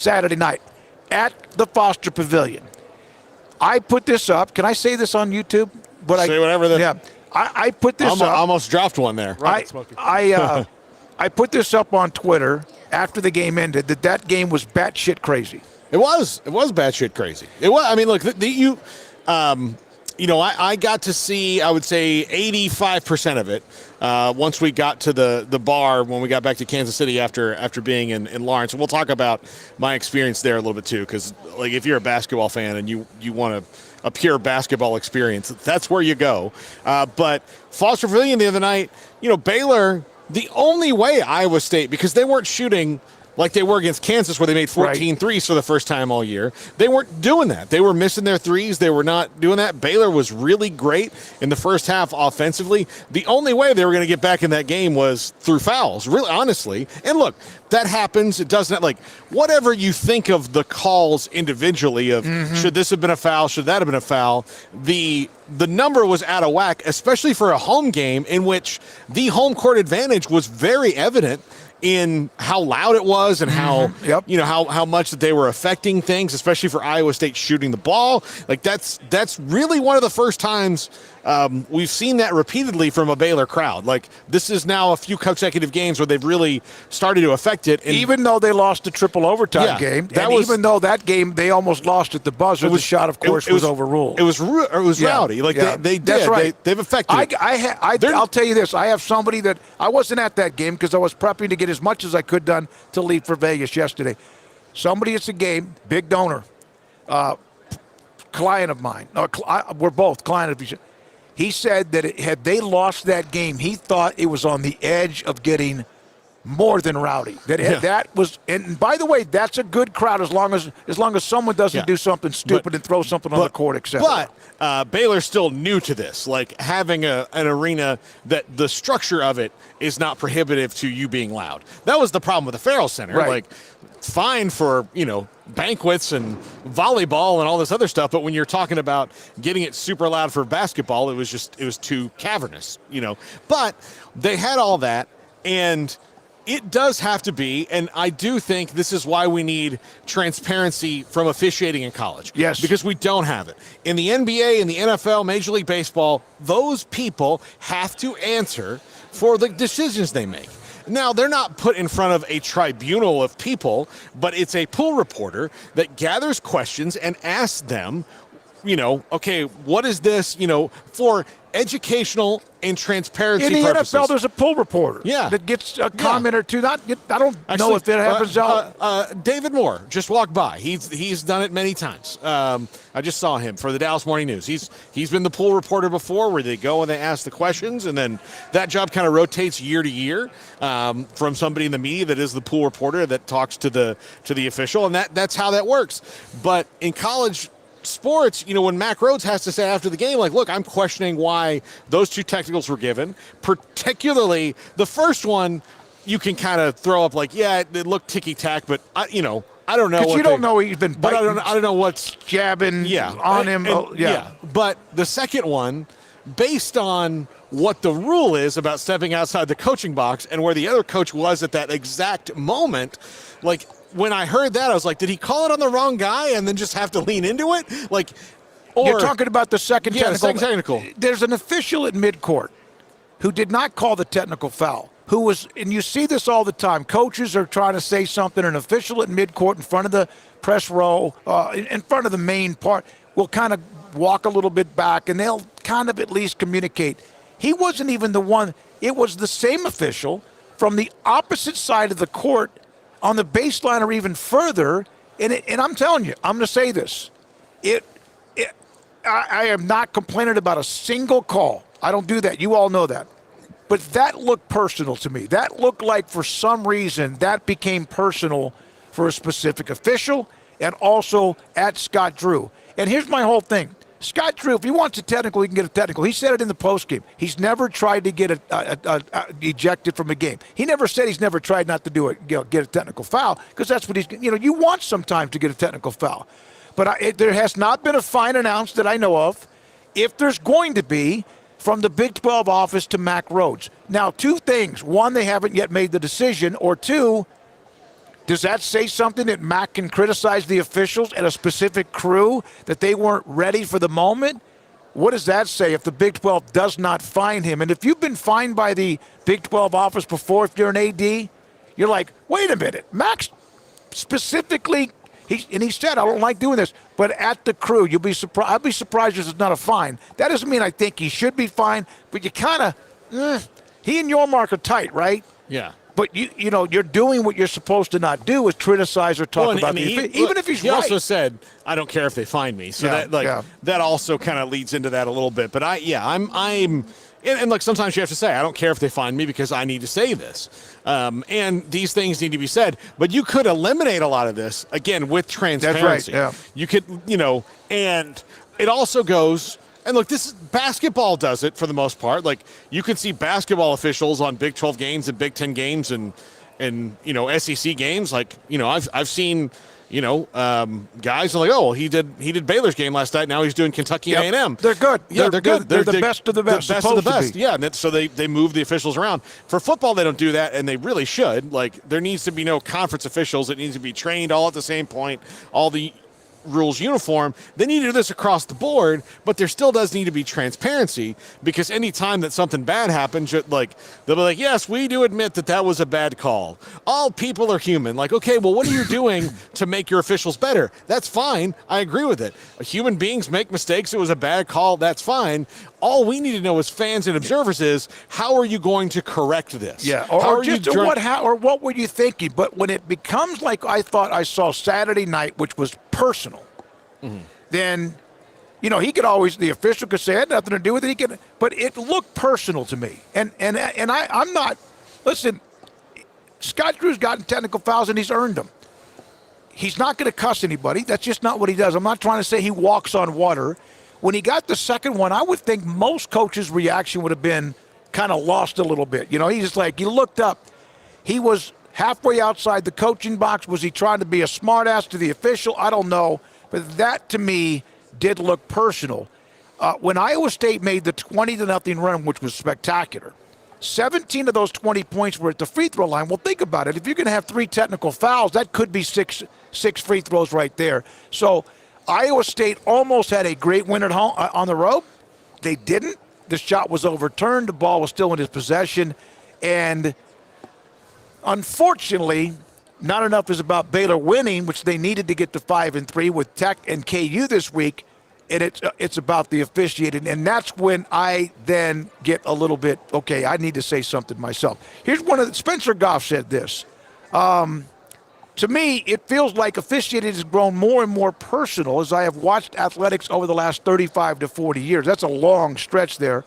Saturday night at the Foster Pavilion. I put this up. Can I say this on YouTube? Say whatever. Yeah. I put this up. I almost dropped one there. I put this up on Twitter after the game ended that game was batshit crazy. It was batshit crazy. It was. I mean, look, I got to see, I would say 85% of it once we got to the bar when we got back to Kansas City after being in Lawrence. And we'll talk about my experience there a little bit too, because like if you're a basketball fan and you want a pure basketball experience, that's where you go. But Foster Pavilion the other night, Baylor, the only way Iowa State, because they weren't shooting like they were against Kansas where they made 14 threes for the first time all year. They weren't doing that. They were missing their threes. They were not doing that. Baylor was really great in the first half offensively. The only way they were going to get back in that game was through fouls, really, honestly. And look, that happens. It doesn't, like, whatever you think of the calls individually of should this have been a foul, should that have been a foul, the number was out of whack, especially for a home game in which the home court advantage was very evident in how loud it was and how how much that they were affecting things, especially for Iowa State shooting the ball. Like that's really one of the first times we've seen that repeatedly from a Baylor crowd. Like this is now a few consecutive games where they've really started to affect it. And even though they lost the triple overtime game, even though that game they almost lost at the buzzer, the shot, of course, was overruled. It was rowdy. Like they did. That's right. They've affected it. I'll tell you this. I have somebody that I wasn't at that game because I was prepping to get as much as I could done to leave for Vegas yesterday. Somebody at the game, big donor, client of mine. We're both client of each other. He said that had they lost that game, he thought it was on the edge of getting more than rowdy. That was, and by the way, that's a good crowd as long as someone doesn't do something stupid and throw something on the court, etc. But Baylor's still new to this. Like having an arena that the structure of it is not prohibitive to you being loud. That was the problem with the Farrell Center. Right. Like fine for banquets and volleyball and all this other stuff, but when you're talking about getting it super loud for basketball, it was too cavernous. But they had all that, and it does have to be, and I do think this is why we need transparency from officiating in college. Yes. Because we don't have it. In the NBA, in the NFL, Major League Baseball, those people have to answer for the decisions they make. Now, they're not put in front of a tribunal of people, but it's a pool reporter that gathers questions and asks them, okay, what is this, for educational and transparency purposes. In the NFL, there's a pool reporter that gets a comment or two. I don't know if it happens. David Moore just walked by. He's done it many times. I just saw him for the Dallas Morning News. He's been the pool reporter before, where they go and they ask the questions, and then that job kind of rotates year to year from somebody in the media that is the pool reporter that talks to the official, and that's how that works. But in college sports, when Mack Rhodes has to say after the game, like, look, I'm questioning why those two technicals were given, particularly the first one, you can kind of throw up like, yeah, it looked ticky-tack, but I don't know. Because you don't know he's been biting, but I don't know what's jabbing on him. But the second one, based on what the rule is about stepping outside the coaching box and where the other coach was at that exact moment, like, when I heard that, I was like, did he call it on the wrong guy and then just have to lean into it? Like, you're talking about the second technical. The second technical. There's an official at midcourt who did not call the technical foul, and you see this all the time. Coaches are trying to say something, an official at midcourt in front of the press row, in front of the main part, will kind of walk a little bit back, and they'll kind of at least communicate. He wasn't even the one. It was the same official from the opposite side of the court on the baseline or even further, and I'm telling you, I'm going to say this. I am not complaining about a single call. I don't do that. You all know that. But that looked personal to me. That looked like for some reason that became personal for a specific official and also at Scott Drew. And here's my whole thing. Scott Drew, if he wants a technical, he can get a technical. He said it in the postgame. He's never tried to get ejected from a game. He never said he's never tried not to do it, get a technical foul, because that's what you want sometimes to get a technical foul. But there has not been a fine announced that I know of. If there's going to be, from the Big 12 office to Mack Rhodes. Now, two things. One, they haven't yet made the decision, or two, Does that say something that Mac can criticize the officials and a specific crew that they weren't ready for the moment? What does that say if the Big 12 does not fine him? And if you've been fined by the Big 12 office before, if you're an AD, you're like, wait a minute, Max specifically, he said, I don't like doing this, but at the crew, you'll be surprised. I'd be surprised if it's not a fine. That doesn't mean I think he should be fined, but you kind of, he and Yormark are tight, right? Yeah. But you know, you're doing what you're supposed to not do is criticize or talk about even if he's he right. also said, I don't care if they find me. So that also kind of leads into that a little bit. But I'm and like sometimes you have to say, I don't care if they find me because I need to say this. And these things need to be said. But you could eliminate a lot of this, again, with transparency. That's right, yeah. You could, and it also goes, and look, basketball does it for the most part. Like, you can see basketball officials on Big 12 games and Big 10 games and SEC games. Like, I've seen, guys are like, oh, well, he did Baylor's game last night. Now he's doing Kentucky and A&M. They're good. Yeah, they're good. They're the best of the best. The best of the best. Yeah, and so they move the officials around. For football, they don't do that, and they really should. Like, there needs to be no conference officials. It needs to be trained all at the same point. All the rules uniform. They need to do this across the board, but there still does need to be transparency, because any time that something bad happens, like, they'll be like, yes, we do admit that was a bad call. All people are human. Like, okay, well, what are you doing to make your officials better? That's fine. I agree with it. Human beings make mistakes. It was a bad call. That's fine. All we need to know as fans and observers is, how are you going to correct this? Yeah, or what were you thinking? But when it becomes like I thought I saw Saturday night, which was personal, then, he could always, the official could say it had nothing to do with it. But it looked personal to me. And I'm not, listen, Scott Drew's gotten technical fouls and he's earned them. He's not going to cuss anybody. That's just not what he does. I'm not trying to say he walks on water. When he got the second one, I would think most coaches' reaction would have been kind of lost a little bit. He's just like, you looked up. He was halfway outside the coaching box. Was he trying to be a smartass to the official? I don't know. But that, to me, did look personal. When Iowa State made the 20-0 run, which was spectacular, 17 of those 20 points were at the free throw line. Well, think about it. If you're going to have 3 technical fouls, that could be six free throws right there. So Iowa State almost had a great win at home on the road. They didn't. The shot was overturned. The ball was still in his possession. And unfortunately, not enough is about Baylor winning, which they needed to get to 5-3 with Tech and KU this week. And it's about the officiating. And that's when I then get a little bit, okay, I need to say something myself. Here's Spencer Goff said this. To me, it feels like officiating has grown more and more personal as I have watched athletics over the last 35 to 40 years. That's a long stretch there.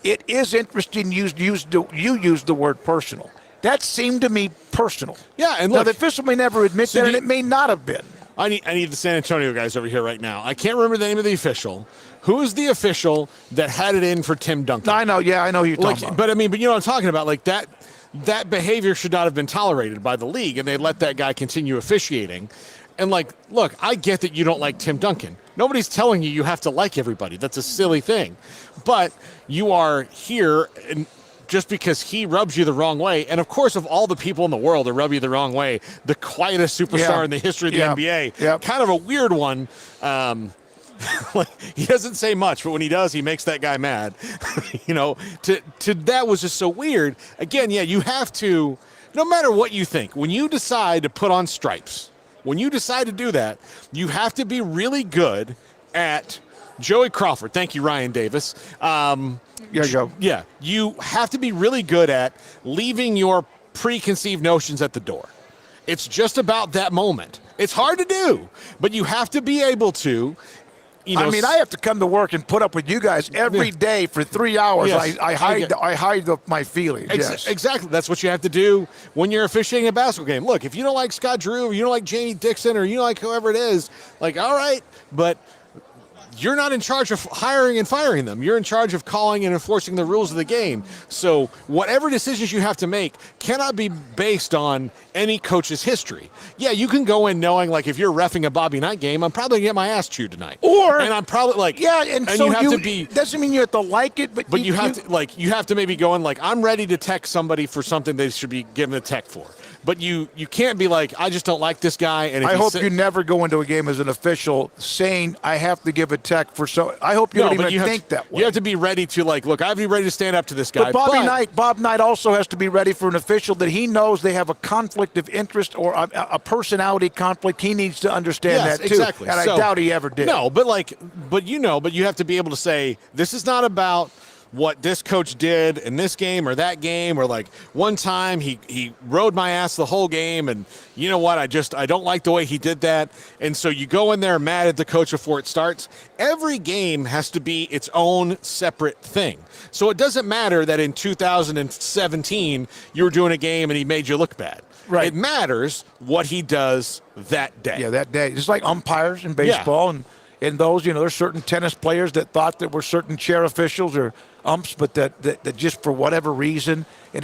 It is interesting you used the word personal. That seemed to me personal. Yeah, and look, now, the official may never admit that, and it may not have been. I need the San Antonio guys over here right now. I can't remember the name of the official. Who is the official that had it in for Tim Duncan? I know who you're talking about. But you know what I'm talking about. Like, that behavior should not have been tolerated by the league, and they let that guy continue officiating. And, look, I get that you don't like Tim Duncan. Nobody's telling you have to like everybody. That's a silly thing. But you are here and just because he rubs you the wrong way. And, of course, of all the people in the world that rub you the wrong way, the quietest superstar in the history of the NBA, kind of a weird one. He doesn't say much, but when he does, he makes that guy mad. That was just so weird. Again, you have to, no matter what you think, when you decide to put on stripes, when you decide to do that, you have to be really good at Joey Crawford. Thank you, Ryan Davis. Yeah, you have to be really good at leaving your preconceived notions at the door. It's just about that moment. It's hard to do, but you have to be able to. I have to come to work and put up with you guys every day for 3 hours. Yes. I hide my feelings. Exactly. That's what you have to do when you're officiating a basketball game. Look, if you don't like Scott Drew, or you don't like Jamie Dixon, or you don't like whoever it is, all right, but you're not in charge of hiring and firing them. You're in charge of calling and enforcing the rules of the game. So whatever decisions you have to make cannot be based on any coach's history. Yeah, you can go in knowing like if you're reffing a Bobby Knight game, I'm probably gonna get my ass chewed tonight. And I'm probably like, and so you have to be. Doesn't mean you have to like it, but you have to like you have to maybe go in like I'm ready to tech somebody for something they should be given a tech for. But you can't be like, I just don't like this guy. And if I hope you never go into a game as an official saying I have to give a tech for so. I hope you don't even think that way. You have to be ready to like, look, I have to be ready to stand up to this guy. But Bob Knight also has to be ready for an official that he knows they have a conflict of interest or a personality conflict. He needs to understand that too. Exactly. And I doubt he ever did. No, but you have to be able to say this is not about what this coach did in this game or that game, or like one time he rode my ass the whole game, and you know what, I don't like the way he did that. And so you go in there mad at the coach before it starts. Every game has to be its own separate thing. So it doesn't matter that in 2017 you were doing a game and he made you look bad. Right. It matters what he does that day. Yeah, that day. It's like umpires in baseball and those, there's certain tennis players that thought that were certain chair officials or umps, but that just for whatever reason, and